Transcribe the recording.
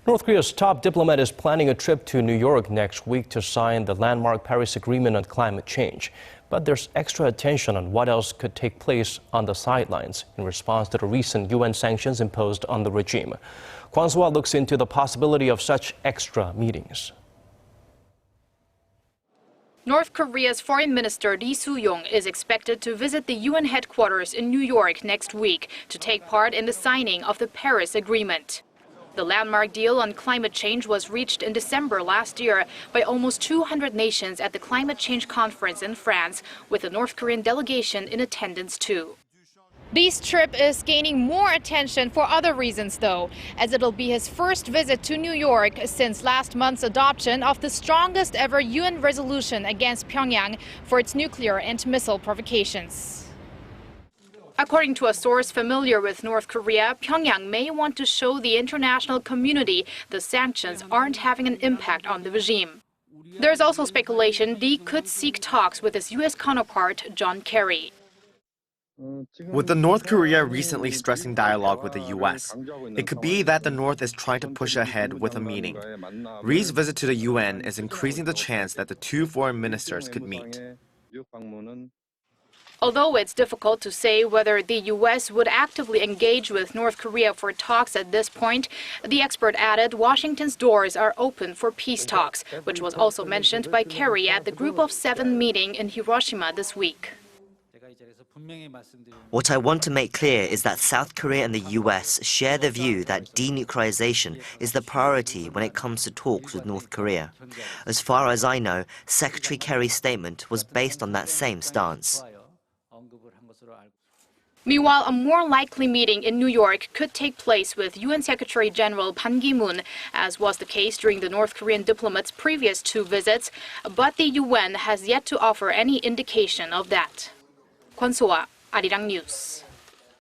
North Korea's top diplomat is planning a trip to New York next week to sign the landmark Paris Agreement on climate change. But there's extra attention on what else could take place on the sidelines in response to the recent UN sanctions imposed on the regime. Kwon Soa looks into the possibility of such extra meetings. North Korea's Foreign Minister Ri Su-yong is expected to visit the UN headquarters in New York next week to take part in the signing of the Paris Agreement. The landmark deal on climate change was reached in December last year by almost 200 nations at the Climate Change Conference in France, with a North Korean delegation in attendance too. Ri's trip is gaining more attention for other reasons, though, as it'll be his first visit to New York since last month's adoption of the strongest ever UN resolution against Pyongyang for its nuclear and missile provocations. According to a source familiar with North Korea, Pyongyang may want to show the international community the sanctions aren't having an impact on the regime. There's also speculation Ri could seek talks with his U.S. counterpart, John Kerry. With the North Korea recently stressing dialogue with the U.S., it could be that the North is trying to push ahead with a meeting. Ri's visit to the UN is increasing the chance that the two foreign ministers could meet. Although it's difficult to say whether the U.S. would actively engage with North Korea for talks at this point, the expert added Washington's doors are open for peace talks, which was also mentioned by Kerry at the Group of Seven meeting in Hiroshima this week. What I want to make clear is that South Korea and the US share the view that denuclearization is the priority when it comes to talks with North Korea. As far as I know, Secretary Kerry's statement was based on that same stance. Meanwhile, a more likely meeting in New York could take place with UN Secretary General Ban Ki-moon, as was the case during the North Korean diplomat's previous two visits, but the UN has yet to offer any indication of that. Kwon Soa, Arirang News.